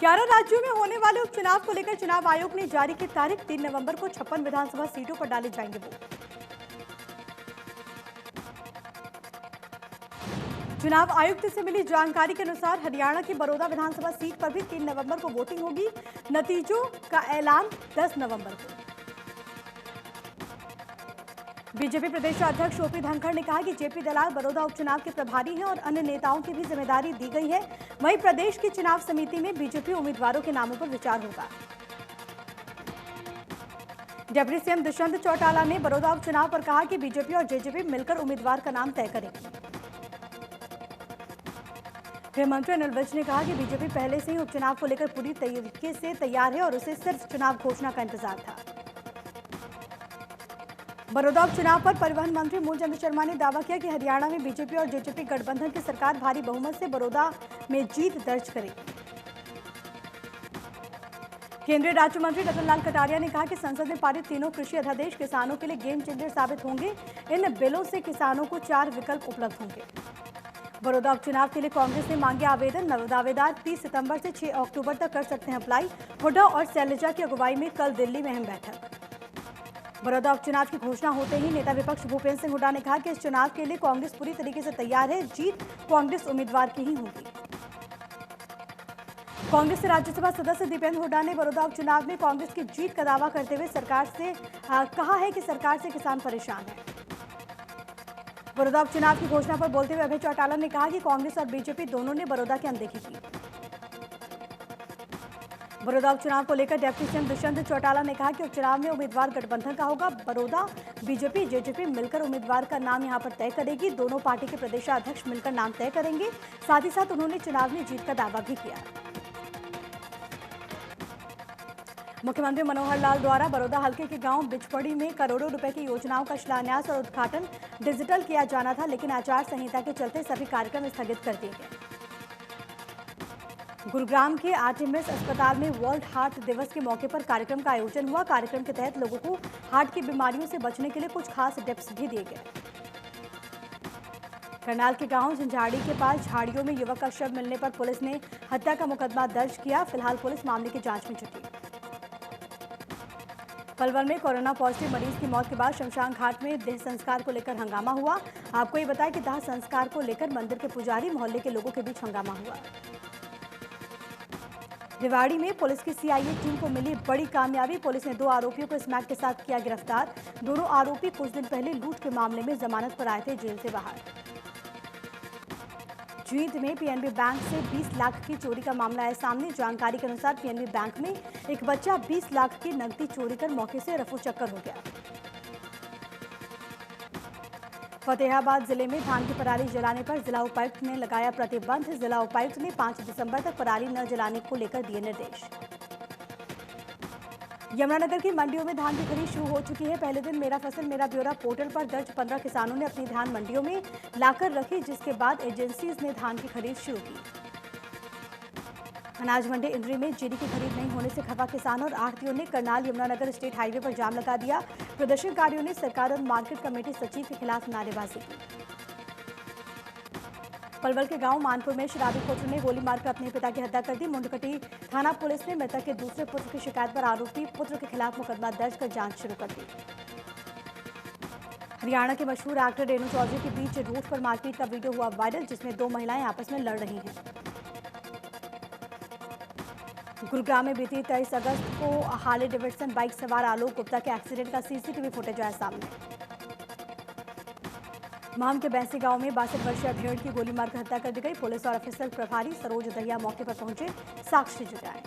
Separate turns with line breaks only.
11 राज्यों में होने वाले उपचुनाव को लेकर चुनाव आयोग ने जारी की तारीख। 3 नवंबर को 56 विधानसभा सीटों पर डाले जाएंगे वोट। चुनाव आयुक्त से मिली जानकारी के अनुसार हरियाणा की बड़ौदा विधानसभा सीट पर भी 3 नवंबर को वोटिंग होगी। नतीजों का ऐलान 10 नवंबर को। बीजेपी प्रदेश अध्यक्ष ओपी धनखड़ ने कहा कि जेपी दलाल बड़ौदा उपचुनाव के प्रभारी हैं और अन्य नेताओं की भी जिम्मेदारी दी गई है। वहीं प्रदेश की चुनाव समिति में बीजेपी उम्मीदवारों के नामों पर विचार होगा। डिप्टी सीएम दुष्यंत चौटाला ने बड़ौदा उपचुनाव पर कहा कि बीजेपी और जेजेपी मिलकर उम्मीदवार का नाम तय करेगी। गृह मंत्री अनिल विज ने कहा कि बीजेपी पहले से ही उपचुनाव को लेकर पूरी तरीके से तैयार है और उसे सिर्फ चुनाव घोषणा का इंतजार था। बड़ौदा उपचुनाव पर परिवहन मंत्री मूलचंद शर्मा ने दावा किया कि हरियाणा में बीजेपी और जेजेपी गठबंधन की सरकार भारी बहुमत से बड़ौदा में जीत दर्ज करेगी। केंद्रीय राज्य मंत्री रतनलाल कटारिया ने कहा कि संसद में पारित तीनों कृषि अध्यादेश किसानों के लिए गेम चेंजर साबित होंगे। इन बिलों से किसानों को 4 विकल्प उपलब्ध होंगे। बड़ौदा उपचुनाव के लिए कांग्रेस ने मांगे आवेदन। दावेदार 30 सितंबर से 6 अक्टूबर तक कर सकते हैं अप्लाई। हुड्डा और शैलजा की अगुवाई में कल दिल्ली में अहम बैठक। बड़ौदा उपचुनाव की घोषणा होते ही नेता विपक्ष भूपेंद्र सिंह हुड्डा ने कहा कि इस चुनाव के लिए कांग्रेस पूरी तरीके से तैयार है। जीत कांग्रेस उम्मीदवार की ही होगी। कांग्रेस के राज्यसभा सदस्य दीपेंद्र हुड्डा ने बड़ौदा उपचुनाव में कांग्रेस की जीत का दावा करते हुए सरकार से कहा है कि सरकार से किसान परेशान है। बड़ौदा उपचुनाव की घोषणा पर बोलते हुए अभय चौटाला ने कहा कि कांग्रेस और बीजेपी दोनों ने बड़ौदा की अनदेखी की। बड़ौदा उपचुनाव को लेकर डिप्टी सीएम दुष्यंत चौटाला ने कहा कि उपचुनाव में उम्मीदवार गठबंधन का होगा। बड़ौदा बीजेपी जेजेपी मिलकर उम्मीदवार का नाम यहां पर तय करेगी। दोनों पार्टी के प्रदेशाध्यक्ष मिलकर नाम तय करेंगे। साथ ही साथ उन्होंने चुनाव में जीत का दावा भी किया। मुख्यमंत्री मनोहर लाल द्वारा बड़ौदा हल्के के गांव बिचपड़ी में करोड़ों रुपए की योजनाओं का शिलान्यास और उद्घाटन डिजिटल किया जाना था, लेकिन आचार संहिता के चलते सभी कार्यक्रम स्थगित कर दिए गए। गुरुग्राम के आर्टेमिस अस्पताल में वर्ल्ड हार्ट दिवस के मौके पर कार्यक्रम का आयोजन हुआ। कार्यक्रम के तहत लोगों को हार्ट की बीमारियों से बचने के लिए कुछ खास टिप्स भी दिए गए। करनाल के गांव झंझाड़ी के पास झाड़ियों में युवक का शव मिलने पर पुलिस ने हत्या का मुकदमा दर्ज किया। फिलहाल पुलिस मामले की जांच में जुटी। पलवल में कोरोना पॉजिटिव मरीज की मौत के बाद शमशान घाट में देह संस्कार को लेकर हंगामा हुआ। आपको ये बताया कि दाह संस्कार को लेकर मंदिर के पुजारी मोहल्ले के लोगों के बीच हंगामा हुआ। रेवाड़ी में पुलिस की सीआईए टीम को मिली बड़ी कामयाबी। पुलिस ने 2 आरोपियों को स्मैक के साथ किया गिरफ्तार। दोनों आरोपी कुछ दिन पहले लूट के मामले में जमानत पर आए थे जेल से बाहर। जींद में पीएनबी बैंक से 20 लाख की चोरी का मामला आया सामने। जानकारी के अनुसार पीएनबी बैंक में एक बच्चा 20 लाख की नकदी चोरी कर मौके से रफू चक्कर हो गया। फतेहाबाद जिले में धान की पराली जलाने पर जिला उपायुक्त ने लगाया प्रतिबंध। जिला उपायुक्त ने 5 दिसंबर तक पराली न जलाने को लेकर दिए निर्देश। यमुनानगर की मंडियों में धान की खरीद शुरू हो चुकी है। पहले दिन मेरा फसल मेरा ब्यौरा पोर्टल पर दर्ज 15 किसानों ने अपनी धान मंडियों में लाकर रखी, जिसके बाद एजेंसीज ने धान की खरीद शुरू की। अनाज मंडी इंद्री में जीरी की खरीद नहीं होने से खफा किसान और आढ़तियों ने करनाल यमुनानगर स्टेट हाईवे पर जाम लगा दिया। प्रदर्शनकारियों ने सरकार और मार्केट कमेटी सचिव के खिलाफ नारेबाजी की। पलवल के गांव मानपुर में शराबी पुत्र ने गोली मारकर अपने पिता की हत्या कर दी। मुंडकटी थाना पुलिस ने मृतक के दूसरे पुत्र की शिकायत पर आरोपी पुत्र के खिलाफ मुकदमा दर्ज कर जांच शुरू कर दी। हरियाणा के मशहूर एक्टर रेणु चौधरी के बीच रोड पर मारपीट का वीडियो हुआ वायरल, जिसमें 2 महिलाएं आपस में लड़ रही हैं। गुरुग्राम में बीती 23 अगस्त को हार्ले डेविडसन बाइक सवार आलोक गुप्ता के एक्सीडेंट का सीसीटीवी फुटेज आया सामने। महम के बैंसी गांव में 62 वर्षीय भेड़ की गोली मारकर हत्या कर दी गई। पुलिस और ऑफिसर प्रभारी सरोज दहिया मौके पर पहुंचे, साक्ष्य जुटाए।